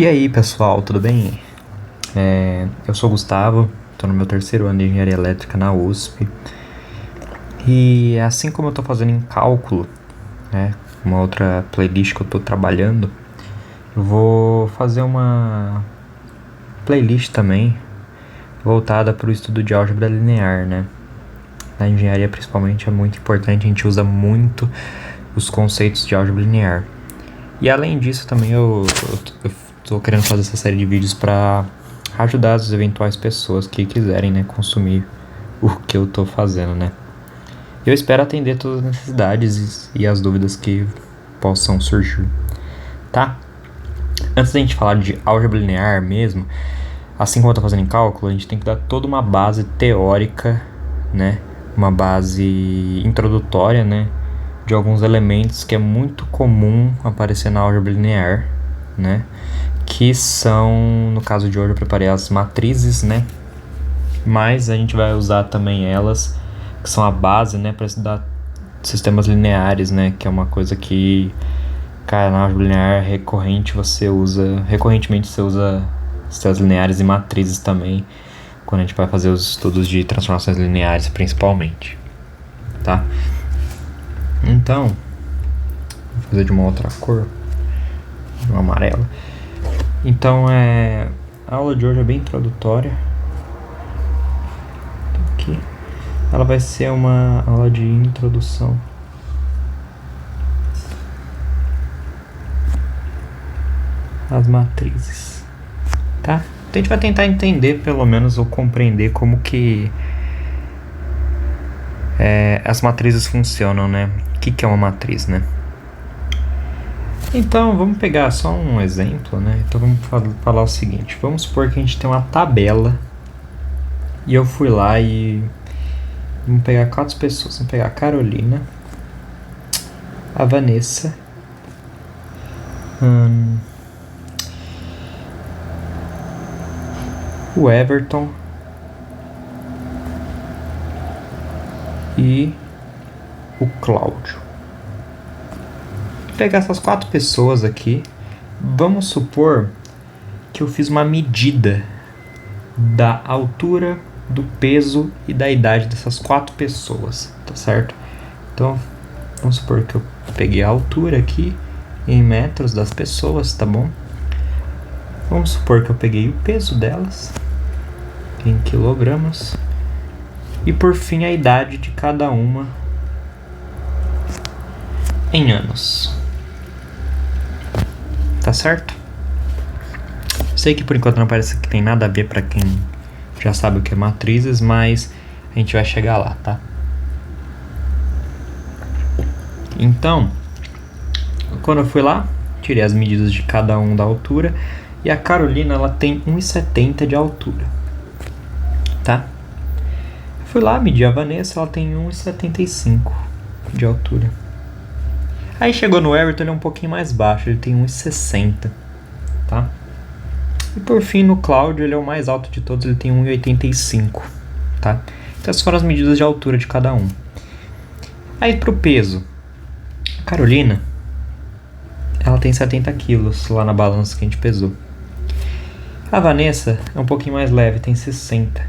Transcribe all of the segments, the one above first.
E aí pessoal, tudo bem? Eu sou o Gustavo, estou no meu terceiro ano de Engenharia Elétrica na USP. E assim como eu estou fazendo em cálculo, né, uma outra playlist que eu estou trabalhando, eu vou fazer uma playlist também voltada para o estudo de álgebra linear, né? Na engenharia principalmente é muito importante, a gente usa muito os conceitos de álgebra linear. E além disso também eu tô querendo fazer essa série de vídeos para ajudar as eventuais pessoas que quiserem, né, consumir o que eu tô fazendo, né. Eu espero atender todas as necessidades e as dúvidas que possam surgir, tá? Antes da gente falar de álgebra linear mesmo, assim como eu tô fazendo em cálculo, a gente tem que dar toda uma base teórica, né, uma base introdutória, né, de alguns elementos que é muito comum aparecer na álgebra linear, né, que são, no caso de hoje eu preparei as matrizes, né, mas a gente vai usar também elas, que são a base, né, para estudar sistemas lineares, né, que é uma coisa que, cara, na álgebra linear recorrentemente você usa sistemas lineares e matrizes também, quando a gente vai fazer os estudos de transformações lineares principalmente, tá? Então, vou fazer de uma outra cor, de um amarelo. Então, a aula de hoje é bem introdutória. Aqui. Ela vai ser uma aula de introdução. Às matrizes, tá? Então a gente vai tentar entender, pelo menos, ou compreender como que as matrizes funcionam, né? O que é uma matriz, né? Então, vamos pegar só um exemplo, né? Então, vamos falar o seguinte. Vamos supor que a gente tem uma tabela e eu fui lá e... Vamos pegar 4 pessoas. Vamos pegar a Carolina, a Vanessa, o Everton e o Cláudio. Vou pegar essas 4 pessoas aqui. Vamos supor que eu fiz uma medida da altura, do peso e da idade dessas 4 pessoas, tá certo? Então, vamos supor que eu peguei a altura aqui em metros das pessoas, tá bom? Vamos supor que eu peguei o peso delas em quilogramas e, por fim, a idade de cada uma em anos. Tá certo? Sei que por enquanto não parece que tem nada a ver para quem já sabe o que é matrizes, mas a gente vai chegar lá, tá? Então, quando eu fui lá, tirei as medidas de cada um da altura e a Carolina, ela tem 1,70 de altura, tá? Fui lá, medi a Vanessa, ela tem 1,75 de altura. Aí chegou no Everton, ele é um pouquinho mais baixo, ele tem 1,60, tá? E por fim, no Cláudio, ele é o mais alto de todos, ele tem 1,85, tá? Então essas foram as medidas de altura de cada um. Aí pro peso, a Carolina, ela tem 70 quilos lá na balança que a gente pesou. A Vanessa é um pouquinho mais leve, tem 60.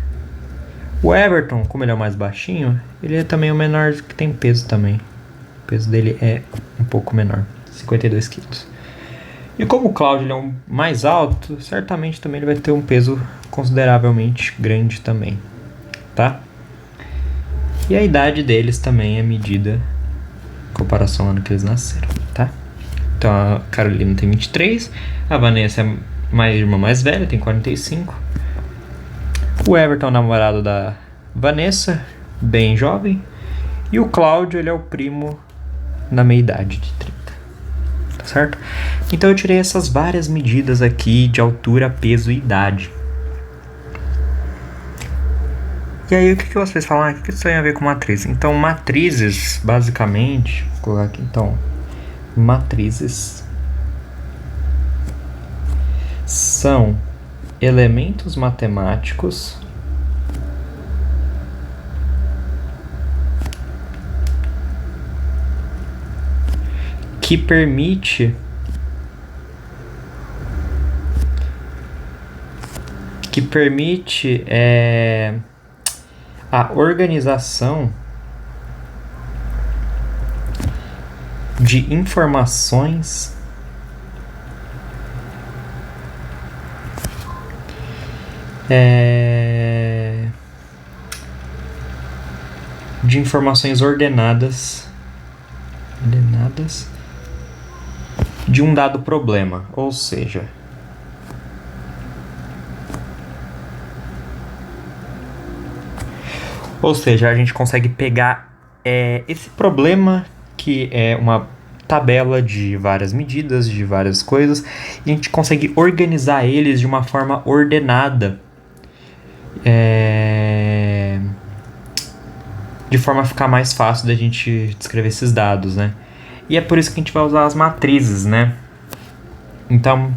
O Everton, como ele é o mais baixinho, ele é também o menor que tem peso também. O peso dele é um pouco menor, 52 quilos. E como o Cláudio ele é o mais alto, certamente também ele vai ter um peso consideravelmente grande também, tá? E a idade deles também é medida em comparação ao ano que eles nasceram, tá? Então a Carolina tem 23, a Vanessa é uma irmã mais velha, tem 45. O Everton é o namorado da Vanessa, bem jovem. E o Cláudio, ele é o primo na meia-idade de 30. Tá certo? Então eu tirei essas várias medidas aqui de altura, peso e idade. E aí o que vocês falam? O que isso tem a ver com matriz? Então matrizes, basicamente, vou colocar aqui então, matrizes são elementos matemáticos que permite que permite a organização de informações ordenadas de um dado problema, ou seja, a gente consegue pegar esse problema, que é uma tabela de várias medidas, de várias coisas, e a gente consegue organizar eles de uma forma ordenada, de forma a ficar mais fácil da gente descrever esses dados, né? E é por isso que a gente vai usar as matrizes, né? Então,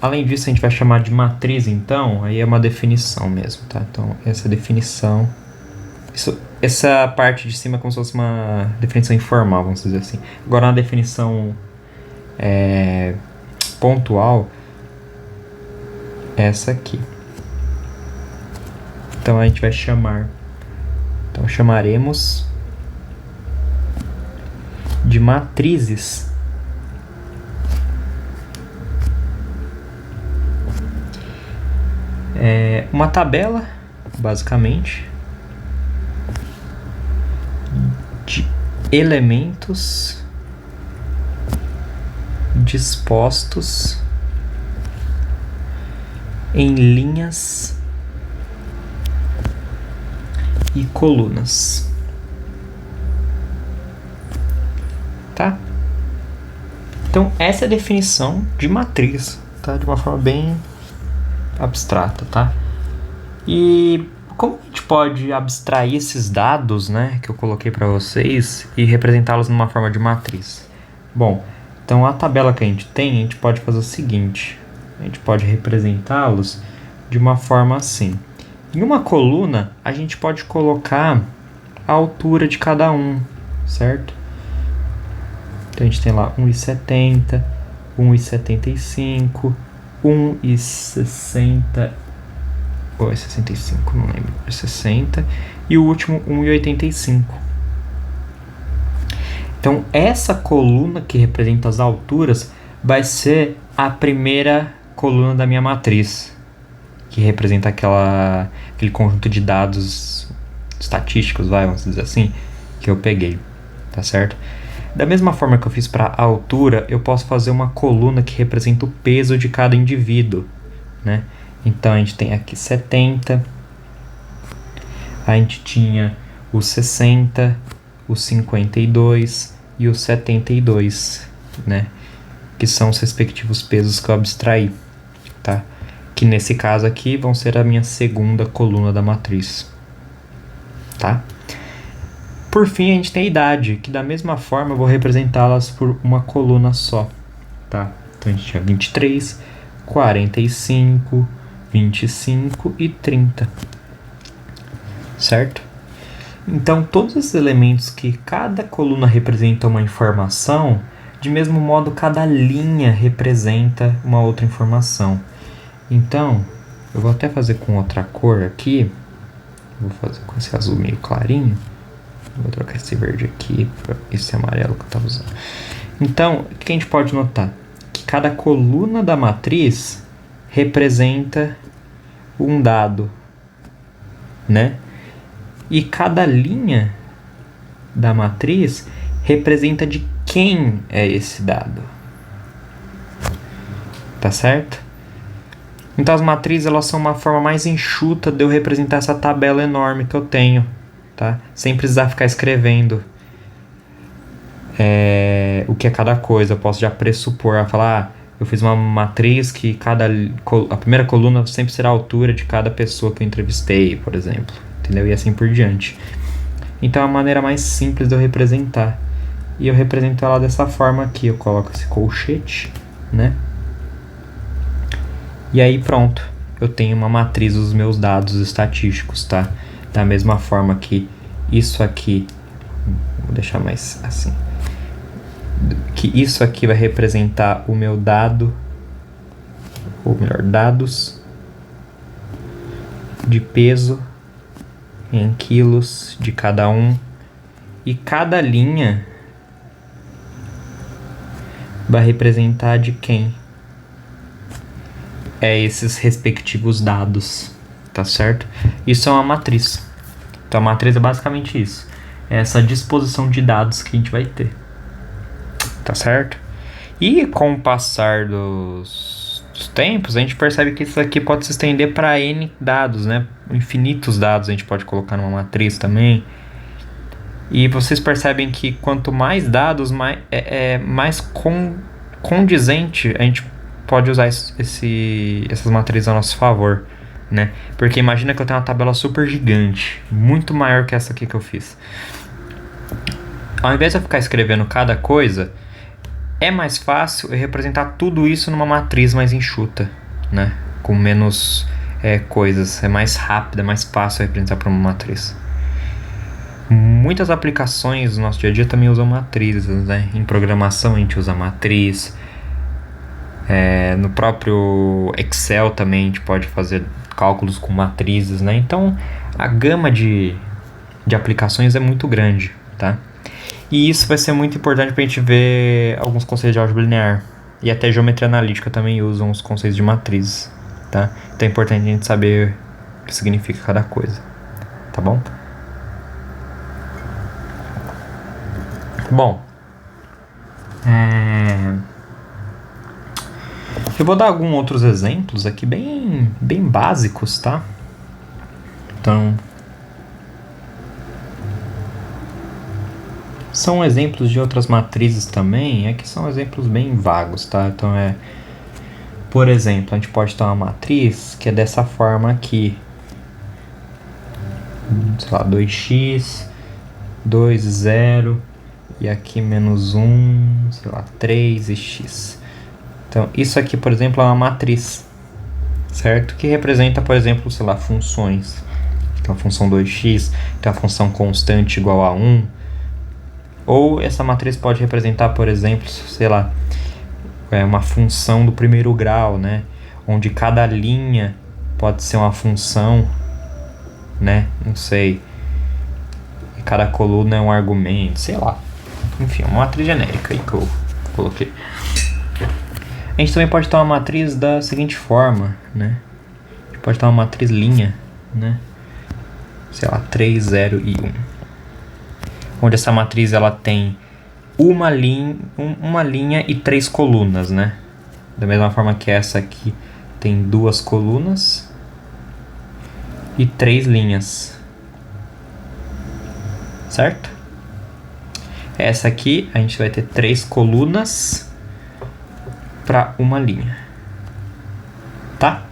além disso, a gente vai chamar de matriz, então, aí é uma definição mesmo, tá? Então, essa definição... essa parte de cima é como se fosse uma definição informal, vamos dizer assim. Agora, uma definição pontual, essa aqui. Então, a gente vai chamar... Então, chamaremos de matrizes uma tabela, basicamente, de elementos dispostos em linhas e colunas, tá? Então essa é a definição de matriz, tá? De uma forma bem abstrata, tá? E como a gente pode abstrair esses dados, né, que eu coloquei para vocês e representá-los numa forma de matriz? Bom, então a tabela que a gente tem, a gente pode fazer o seguinte: a gente pode representá-los de uma forma assim. Em uma coluna, a gente pode colocar a altura de cada um, certo? Então a gente tem lá 1,70, 1,75, 1,60, ou é 65, não lembro, é 60, e o último 1,85. Então essa coluna que representa as alturas vai ser a primeira coluna da minha matriz, que representa aquele conjunto de dados estatísticos, vamos dizer assim, que eu peguei, tá certo? Da mesma forma que eu fiz para a altura, eu posso fazer uma coluna que representa o peso de cada indivíduo, né? Então a gente tem aqui 70, a gente tinha o 60, o 52 e o 72, né? Que são os respectivos pesos que eu abstraí, tá? Que nesse caso aqui vão ser a minha segunda coluna da matriz, tá? Por fim, a gente tem a idade, que da mesma forma eu vou representá-las por uma coluna só, tá? Então a gente tinha 23, 45, 25 e 30, certo? Então todos esses elementos que cada coluna representa uma informação, de mesmo modo cada linha representa uma outra informação. Então, eu vou até fazer com outra cor aqui. Vou fazer com esse azul meio clarinho. Vou trocar esse verde aqui para esse amarelo que eu estava usando. Então, o que a gente pode notar? Que cada coluna da matriz representa um dado, né? E cada linha da matriz representa de quem é esse dado. Tá certo? Então as matrizes, elas são uma forma mais enxuta de eu representar essa tabela enorme que eu tenho, tá? Sem precisar ficar escrevendo o que é cada coisa. Eu posso já pressupor, falar, eu fiz uma matriz que a primeira coluna sempre será a altura de cada pessoa que eu entrevistei, por exemplo, entendeu? E assim por diante. Então é a maneira mais simples de eu representar. E eu represento ela dessa forma aqui. Eu coloco esse colchete, né? E aí pronto, eu tenho uma matriz dos meus dados estatísticos, tá? Da mesma forma que isso aqui, vou deixar mais assim, que isso aqui vai representar o meu dado, ou melhor, dados de peso em quilos de cada um. E cada linha vai representar de quem? É esses respectivos dados, tá certo? Isso é uma matriz. Então a matriz é basicamente isso. É essa disposição de dados que a gente vai ter. Tá certo? E com o passar dos tempos, a gente percebe que isso aqui pode se estender para N dados, né? Infinitos dados a gente pode colocar numa matriz também. E vocês percebem que quanto mais dados, mais condizente a gente pode usar essas matrizes a nosso favor, né? Porque imagina que eu tenho uma tabela super gigante, muito maior que essa aqui que eu fiz. Ao invés de eu ficar escrevendo cada coisa, é mais fácil eu representar tudo isso numa matriz mais enxuta, né? Com menos coisas, é mais rápido, é mais fácil representar para uma matriz. Muitas aplicações do nosso dia a dia também usam matrizes, né? Em programação a gente usa matriz. No próprio Excel também a gente pode fazer cálculos com matrizes, né? Então a gama de aplicações é muito grande, tá? E isso vai ser muito importante para a gente ver alguns conceitos de álgebra linear. E até geometria analítica também usam os conceitos de matrizes, tá? Então é importante a gente saber o que significa cada coisa, tá bom? Bom, eu vou dar alguns outros exemplos aqui bem básicos, tá? Então, são exemplos de outras matrizes também, que são exemplos bem vagos, tá? Então por exemplo, a gente pode ter uma matriz que é dessa forma aqui, sei lá, 2x, 2, 0, e aqui menos 1, sei lá, 3 e x. Então, isso aqui, por exemplo, é uma matriz, certo? Que representa, por exemplo, sei lá, funções. Então, a função 2x tem a função constante igual a 1. Ou essa matriz pode representar, por exemplo, sei lá, uma função do primeiro grau, né? Onde cada linha pode ser uma função, né? Não sei. E cada coluna é um argumento, sei lá. Enfim, uma matriz genérica aí que eu coloquei. A gente também pode ter uma matriz da seguinte forma, né? A gente pode ter uma matriz linha, né? Sei lá, 3, 0 e 1. Onde essa matriz ela tem uma linha e 3 colunas, né? Da mesma forma que essa aqui tem 2 colunas e 3 linhas. Certo? Essa aqui a gente vai ter 3 colunas para uma linha, tá?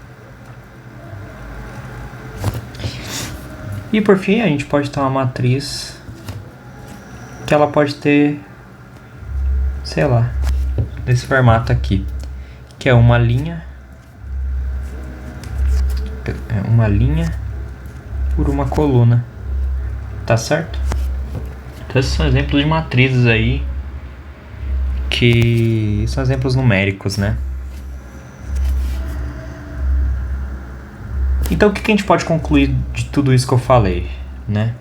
E por fim a gente pode ter uma matriz que ela pode ter, sei lá, desse formato aqui, que é uma linha por uma coluna, tá certo? Então esses são exemplos de matrizes aí, que são exemplos numéricos, né? Então o que a gente pode concluir de tudo isso que eu falei, né?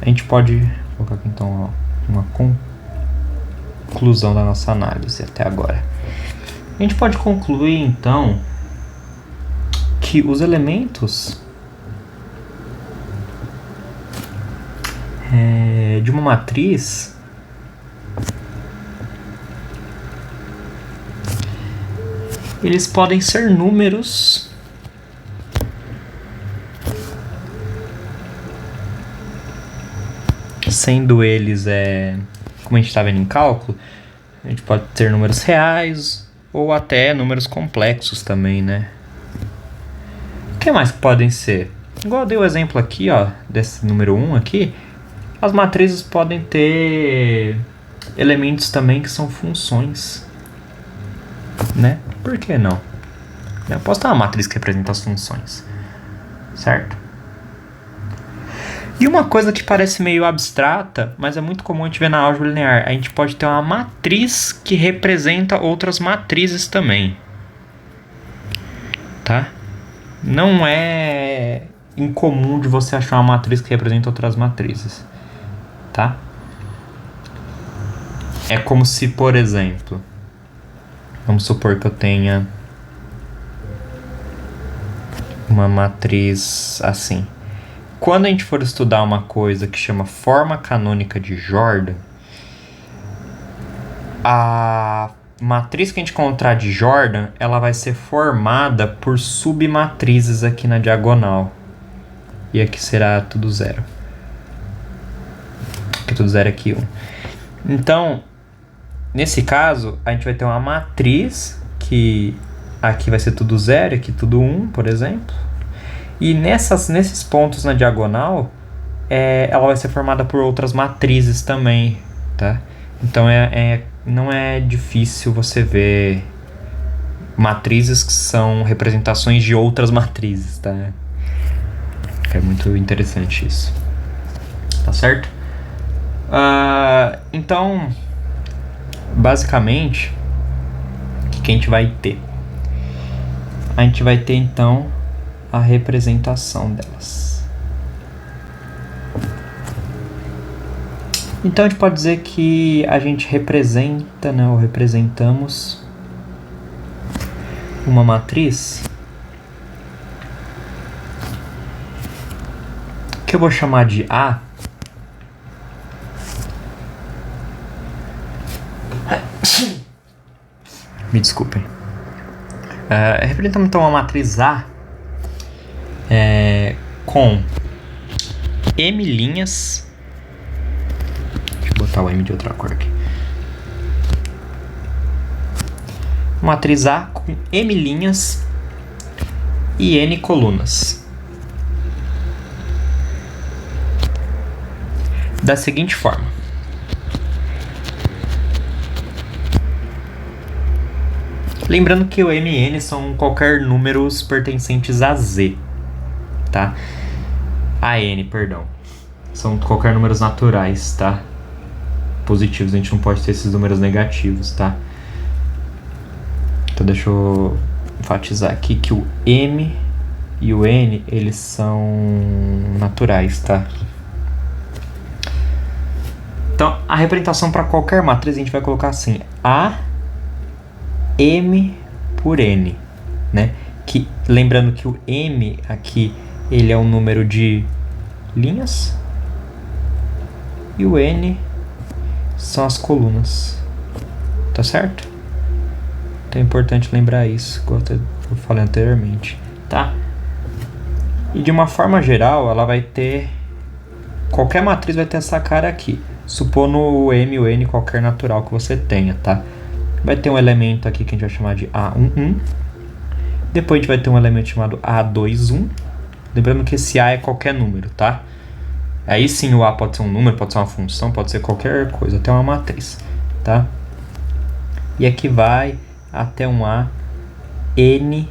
A gente pode colocar aqui então uma conclusão da nossa análise até agora. A gente pode concluir então que os elementos de uma matriz eles podem ser números sendo eles, como a gente está vendo em cálculo, a gente pode ter números reais ou até números complexos também, né? O que mais podem ser? Igual eu dei o exemplo aqui, ó, desse número 1 aqui, as matrizes podem ter elementos também que são funções, né? Por que não? Eu posso ter uma matriz que representa as funções, certo? E uma coisa que parece meio abstrata, mas é muito comum a gente ver na álgebra linear, a gente pode ter uma matriz que representa outras matrizes também, tá? não é incomum de você achar uma matriz que representa outras matrizes, tá? É como se, por exemplo, vamos supor que eu tenha uma matriz assim. Quando a gente for estudar uma coisa que chama forma canônica de Jordan, a matriz que a gente encontrar de Jordan, ela vai ser formada por submatrizes aqui na diagonal. E aqui será tudo zero. Aqui tudo zero, aqui 1. Então, nesse caso, a gente vai ter uma matriz que aqui vai ser tudo zero, aqui tudo 1, por exemplo. E nesses pontos na diagonal, ela vai ser formada por outras matrizes também, tá? Então não é difícil você ver matrizes que são representações de outras matrizes, tá? É muito interessante isso. Tá certo? Então, basicamente, o que a gente vai ter? A gente vai ter, então, a representação delas. Então, a gente pode dizer que a gente representa, né, ou representamos uma matriz que eu vou chamar de A. Me desculpem. Representamos então uma matriz A com M linhas. Deixa eu botar o M de outra cor aqui. Matriz A com M linhas e N colunas. Da seguinte forma. Lembrando que o M e N são qualquer números pertencentes a Z, tá? A N, perdão. São qualquer números naturais, tá? Positivos, a gente não pode ter esses números negativos, tá? Então deixa eu enfatizar aqui que o M e o N, eles são naturais, tá? Então, a representação para qualquer matriz a gente vai colocar assim: A M por N, né? Que, lembrando que o M aqui, ele é um número de linhas e o N são as colunas, tá certo? Então é importante lembrar isso, como eu falei anteriormente, tá? E de uma forma geral, ela vai ter... Qualquer matriz vai ter essa cara aqui, supondo o M e o N qualquer natural que você tenha, tá? Vai ter um elemento aqui que a gente vai chamar de A11. Depois a gente vai ter um elemento chamado A21. Lembrando que esse A é qualquer número, tá? Aí sim o A pode ser um número, pode ser uma função, pode ser qualquer coisa, até uma matriz, tá? E aqui vai até um AN1.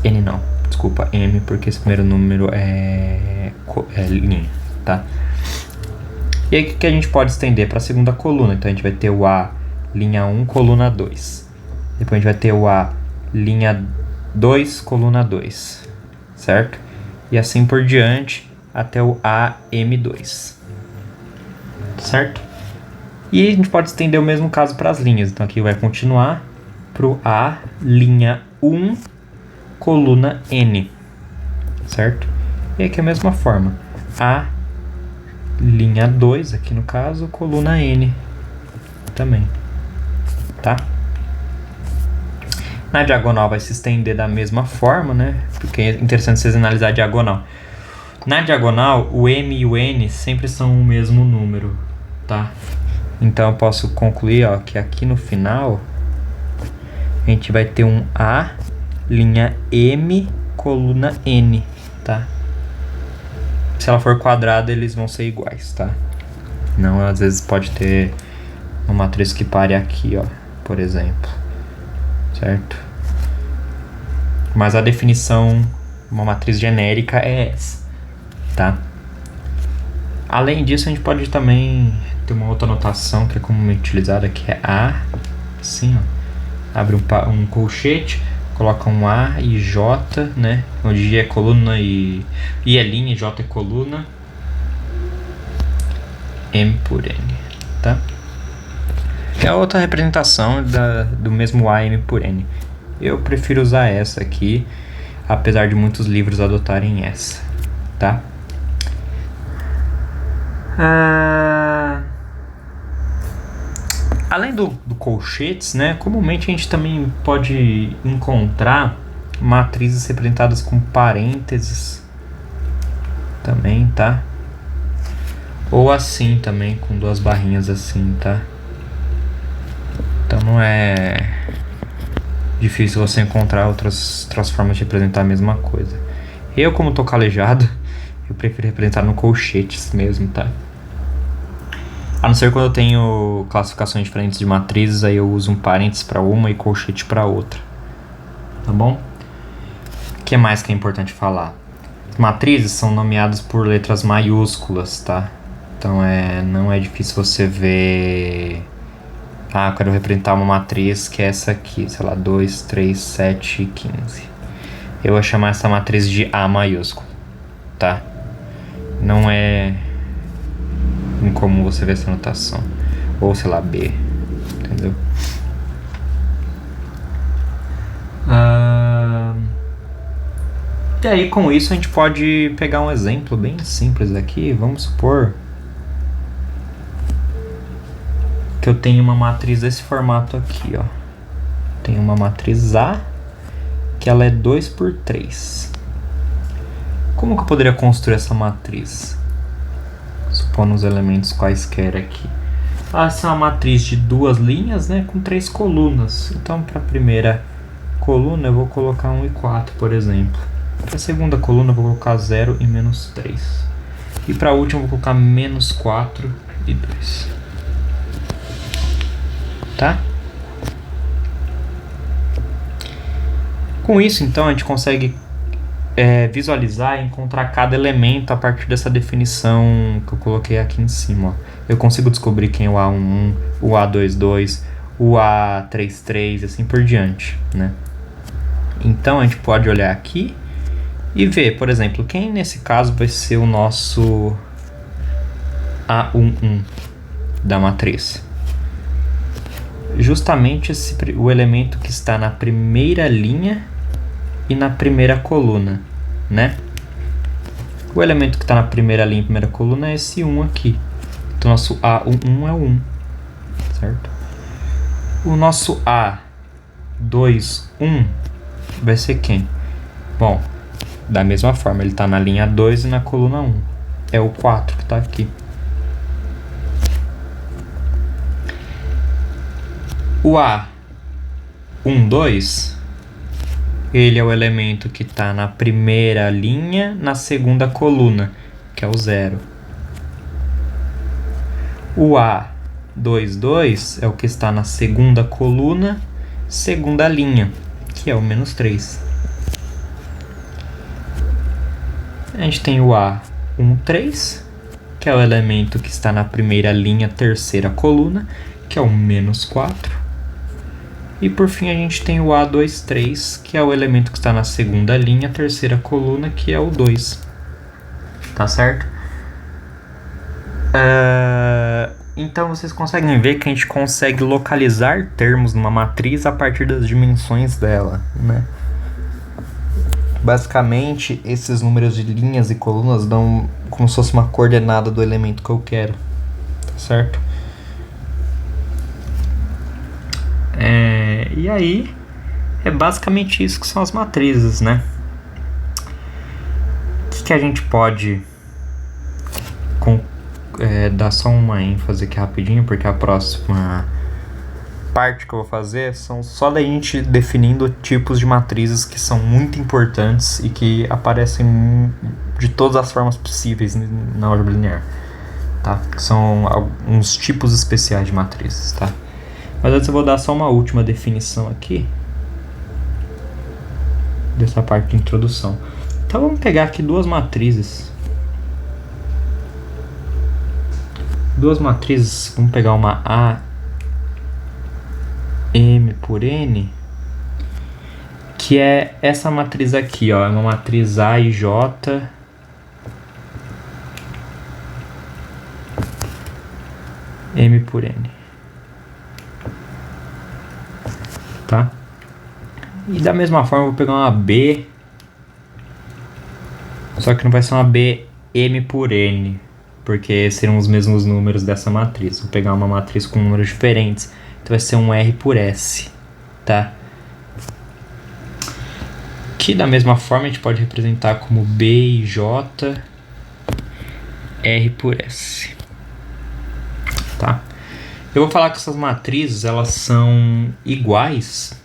N não, desculpa, M, porque esse primeiro número é linha, tá? E aí o que a gente pode estender para a segunda coluna? Então a gente vai ter o A linha 1, coluna 2. Depois a gente vai ter o A linha 2, coluna 2, certo? E assim por diante até o AM2, certo? E a gente pode estender o mesmo caso para as linhas. Então aqui vai continuar para o A linha 1, coluna N, certo? E aqui a mesma forma. A linha 2, aqui no caso, coluna N também, tá? Na diagonal vai se estender da mesma forma, né? Porque é interessante vocês analisar a diagonal. Na diagonal, o M e o N sempre são o mesmo número, tá? Então eu posso concluir, ó, que aqui no final a gente vai ter um A linha M, coluna N, tá? Se ela for quadrada, eles vão ser iguais, tá? Não, às vezes pode ter uma matriz que pare aqui, ó, por exemplo, certo? Mas a definição, uma matriz genérica é essa, tá? Além disso, a gente pode também ter uma outra notação que é comumente utilizada, que é A, assim, ó, Abre um colchete, coloca um A e J, né? Onde I é coluna e I é linha, J é coluna. M por N, tá? É a outra representação do mesmo A M por N. Eu prefiro usar essa aqui, apesar de muitos livros adotarem essa, tá? Além do colchetes, né? Comumente a gente também pode encontrar matrizes representadas com parênteses também, tá? Ou assim também, com duas barrinhas assim, tá? Então não é difícil você encontrar outras formas de representar a mesma coisa. Eu, como tô calejado, eu prefiro representar no colchetes mesmo, tá? A não ser quando eu tenho classificações diferentes de matrizes, aí eu uso um parênteses para uma e colchete para outra. Tá bom? O que mais que é importante falar? As matrizes são nomeadas por letras maiúsculas, tá? Então não é difícil você ver... Ah, eu quero representar uma matriz que é essa aqui, sei lá, 2, 3, 7 e 15. Eu vou chamar essa matriz de A maiúsculo, tá? Não é incomum você ver essa notação. Ou, sei lá, B, entendeu? E aí, com isso, a gente pode pegar um exemplo bem simples aqui. Vamos supor que eu tenho uma matriz desse formato aqui, ó. Tenho uma matriz A, que ela é 2 por 3. Como que eu poderia construir essa matriz? Supondo os elementos quaisquer aqui. Essa é uma matriz de duas linhas, né, com 3 colunas. Então, para a primeira coluna, eu vou colocar 1 e 4, por exemplo. Para a segunda coluna, eu vou colocar 0 e menos 3. E para a última, eu vou colocar menos 4 e 2. Tá? Com isso, então, a gente consegue visualizar e encontrar cada elemento a partir dessa definição que eu coloquei aqui em cima. Ó. Eu consigo descobrir quem é o A11, o A22, o A33 e assim por diante, né? Então, a gente pode olhar aqui e ver, por exemplo, quem nesse caso vai ser o nosso A11 da matriz. Justamente o elemento que está na primeira linha e na primeira coluna, né? O elemento que está na primeira linha e primeira coluna é esse 1 aqui. Então, nosso A11 é o 1, certo? O nosso A21 vai ser quem? Bom, da mesma forma, ele está na linha 2 e na coluna 1. É o 4 que está aqui. O A12, ele é o elemento que está na primeira linha, na segunda coluna, que é o 0. O A22 é o que está na segunda coluna, segunda linha, que é o menos 3. A gente tem o A13, que é o elemento que está na primeira linha, terceira coluna, que é o menos 4. E por fim a gente tem o A23, que é o elemento que está na segunda linha, terceira coluna, que é o 2. Tá certo? Então vocês conseguem ver que a gente consegue localizar termos numa matriz a partir das dimensões dela, né? Basicamente, esses números de linhas e colunas dão como se fosse uma coordenada do elemento que eu quero, tá certo? E aí, é basicamente isso que são as matrizes, né? O que a gente pode dar só uma ênfase aqui rapidinho, porque a próxima parte que eu vou fazer são só da gente definindo tipos de matrizes que são muito importantes e que aparecem de todas as formas possíveis na álgebra linear, tá? Que são alguns tipos especiais de matrizes, tá? Mas antes eu vou dar só uma última definição aqui dessa parte de introdução. Então vamos pegar aqui duas matrizes. Vamos pegar uma A M por por N, que é essa matriz aqui, ó, é uma matriz A e J M por N, tá? E da mesma forma eu vou pegar uma B, só que não vai ser uma B M por N, porque serão os mesmos números dessa matriz. Vou pegar uma matriz com números diferentes, então vai ser um R por S, tá? Que da mesma forma a gente pode representar como B e J R por S, tá? Eu vou falar que essas matrizes elas são iguais,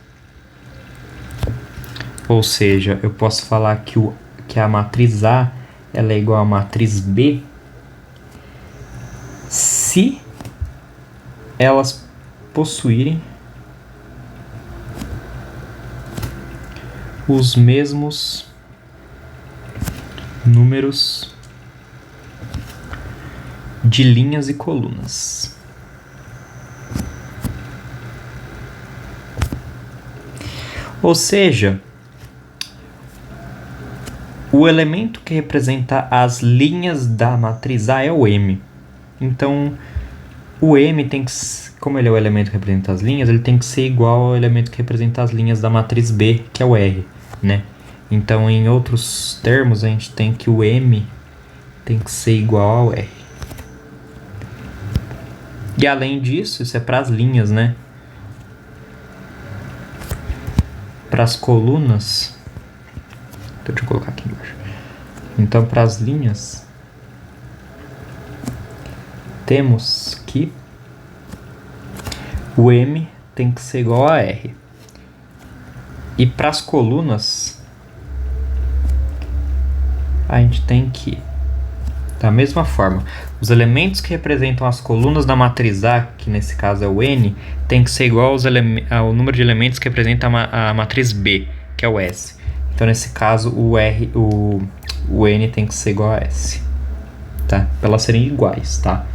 ou seja, eu posso falar que a matriz A ela é igual à matriz B se elas possuírem os mesmos números de linhas e colunas. Ou seja, o elemento que representa as linhas da matriz A é o M. Então, o M tem que, como ele é o elemento que representa as linhas, ele tem que ser igual ao elemento que representa as linhas da matriz B, que é o R, né? Então, em outros termos, a gente tem que o M tem que ser igual ao R. E além disso, isso é para as linhas, né? Para as colunas, deixa eu colocar aqui embaixo. Então, para as linhas, temos que o M tem que ser igual a R. E para as colunas, a gente tem que, da mesma forma, os elementos que representam as colunas da matriz A, que nesse caso é o N, tem que ser igual ao número de elementos que representa a matriz B, que é o S. Então, nesse caso, o N tem que ser igual a S, tá? Para elas serem iguais, tá?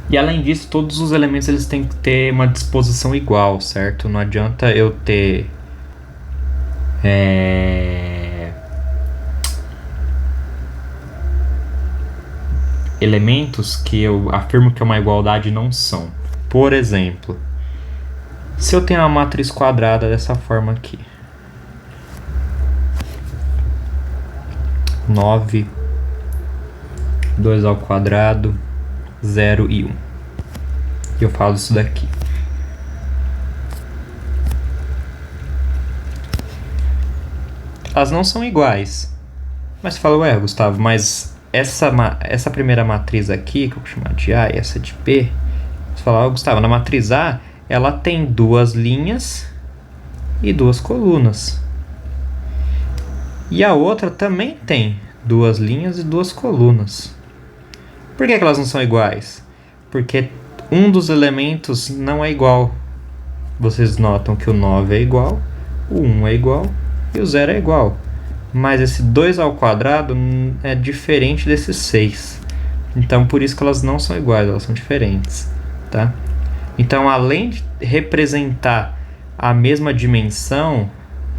E além disso, todos os elementos eles têm que ter uma disposição igual, certo? Não adianta eu ter elementos que eu afirmo que é uma igualdade e não são. Por exemplo, se eu tenho uma matriz quadrada dessa forma aqui, 9, 2 ao quadrado, 0 e 1. E eu falo isso daqui. Elas não são iguais. Mas você fala, ué, Gustavo, mas essa primeira matriz aqui, que eu vou chamar de A, e essa de B, você fala, Gustavo, na matriz A, ela tem duas linhas e duas colunas. E a outra também tem duas linhas e duas colunas. Por que elas não são iguais? Porque um dos elementos não é igual. Vocês notam que o 9 é igual, o 1 é igual e o 0 é igual. Mas esse 2 ao quadrado é diferente desse 6. Então, por isso que elas não são iguais, elas são diferentes, tá? Então, além de representar a mesma dimensão,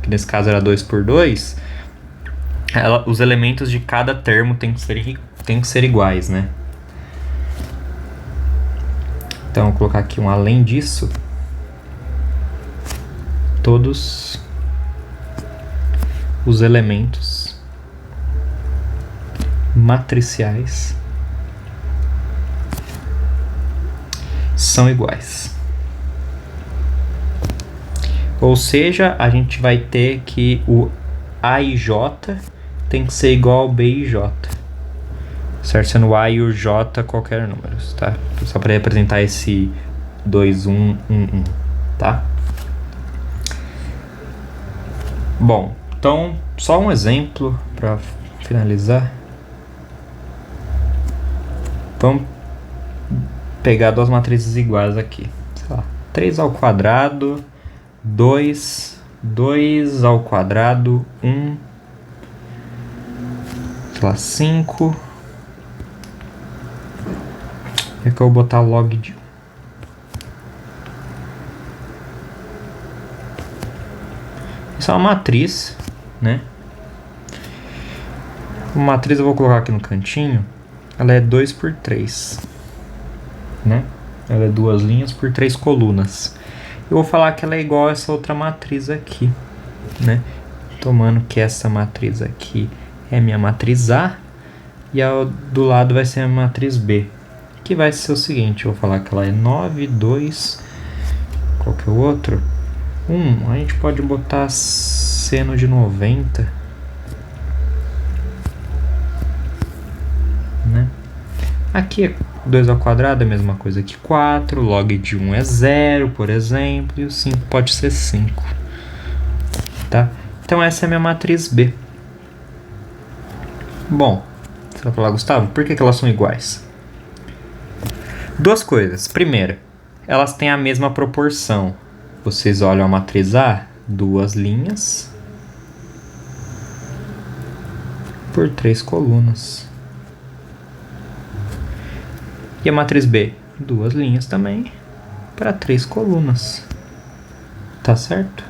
que nesse caso era 2 por 2, os elementos de cada termo têm que ser iguais, né? Então, vou colocar aqui um além disso. Todos os elementos matriciais são iguais. Ou seja, a gente vai ter que o A e J tem que ser igual ao B e J. Certo? Sendo o A e o J qualquer número, tá? Só para representar esse 2, 1, 1, 1, tá? Bom, então, só um exemplo para finalizar. Vamos pegar duas matrizes iguais aqui. Sei lá, 3 ao quadrado, 2 ao quadrado, 1, sei lá, 5. É que eu vou botar log de 1. Essa é uma matriz, né? Uma matriz eu vou colocar aqui no cantinho. Ela é 2 por 3, né? Ela é 2 linhas por 3 colunas. Eu vou falar que ela é igual a essa outra matriz aqui, né? Tomando que essa matriz aqui é minha matriz A e do lado vai ser a matriz B, que vai ser o seguinte, eu vou falar que ela é 9, 2, qual que é o outro? 1, a gente pode botar seno de 90, né? Aqui é 2 ao quadrado é a mesma coisa que 4, log de 1 é 0, por exemplo, e o 5 pode ser 5, tá? Então essa é a minha matriz B. Bom, você vai falar, Gustavo, por que elas são iguais? Duas coisas. Primeiro, elas têm a mesma proporção. Vocês olham a matriz A, 2 linhas por 3 colunas. E a matriz B, 2 linhas também para 3 colunas. Tá certo?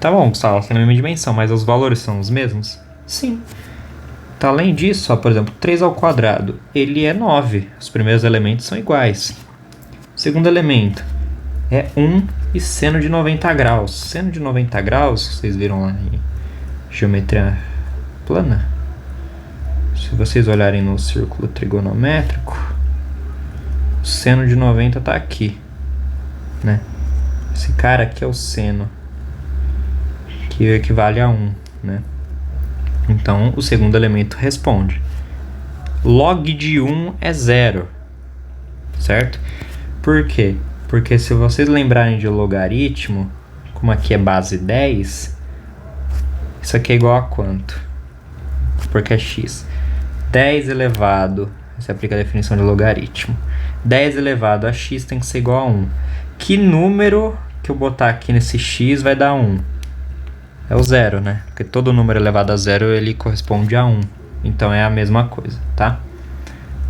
Tá bom, Gustavo, elas têm a mesma dimensão, mas os valores são os mesmos? Sim. Então, além disso, ó, por exemplo, 3 ao quadrado, ele é 9. Os primeiros elementos são iguais. O segundo elemento é 1 e seno de 90 graus. Seno de 90 graus, vocês viram lá em geometria plana? Se vocês olharem no círculo trigonométrico, o seno de 90 está aqui, né? Esse cara aqui é o seno, que equivale a 1, né? Então, o segundo elemento responde. Log de 1 é 0, certo? Por quê? Porque se vocês lembrarem de logaritmo, como aqui é base 10, isso aqui é igual a quanto? Porque é x. 10 elevado, você aplica a definição de logaritmo. 10 elevado a x tem que ser igual a 1. Que número que eu botar aqui nesse x vai dar 1? É o 0, né? Porque todo número elevado a 0 ele corresponde a 1. Então é a mesma coisa, tá?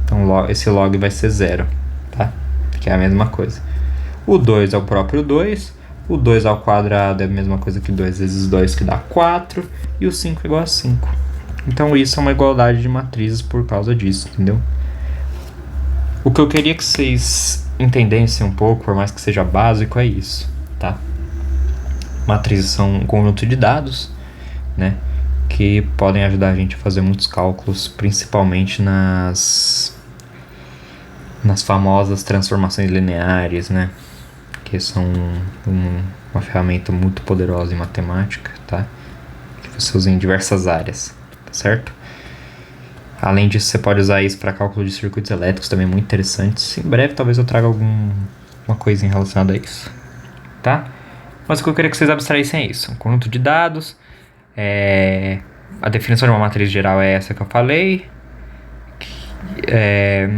Então esse log vai ser 0, tá? Que é a mesma coisa. O 2 é o próprio 2. O 2 ao quadrado é a mesma coisa que 2 vezes 2, que dá 4. E o 5 é igual a 5. Então isso é uma igualdade de matrizes por causa disso, entendeu? O que eu queria que vocês entendessem um pouco, por mais que seja básico, é isso, tá? Matrizes são um conjunto de dados, né? Que podem ajudar a gente a fazer muitos cálculos, principalmente nas famosas transformações lineares, né? Que são uma ferramenta muito poderosa em matemática, tá? Que você usa em diversas áreas, tá certo? Além disso, você pode usar isso para cálculo de circuitos elétricos, também muito interessantes. Em breve, talvez eu traga alguma coisa relacionada a isso, tá? Mas o que eu queria que vocês abstraíssem é isso. Um conjunto de dados. A definição de uma matriz geral é essa que eu falei.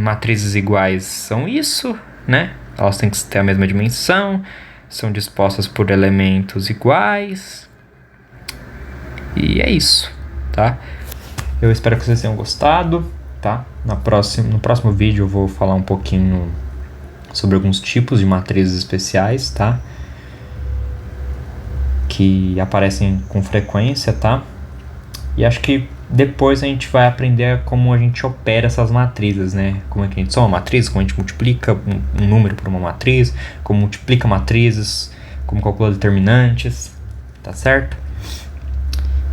Matrizes iguais são isso, né? Elas têm que ter a mesma dimensão. São dispostas por elementos iguais. E é isso, tá? Eu espero que vocês tenham gostado, tá? No próximo vídeo eu vou falar um pouquinho sobre alguns tipos de matrizes especiais, tá? Que aparecem com frequência, tá? E acho que depois a gente vai aprender como a gente opera essas matrizes, né? Como é que a gente soma matrizes, como a gente multiplica um número por uma matriz, como multiplica matrizes, como calcula determinantes, tá certo?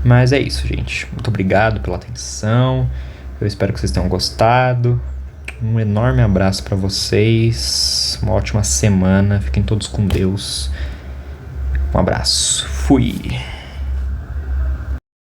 Mas é isso, gente. Muito obrigado pela atenção. Eu espero que vocês tenham gostado. Um enorme abraço para vocês. Uma ótima semana. Fiquem todos com Deus. Um abraço. Fui.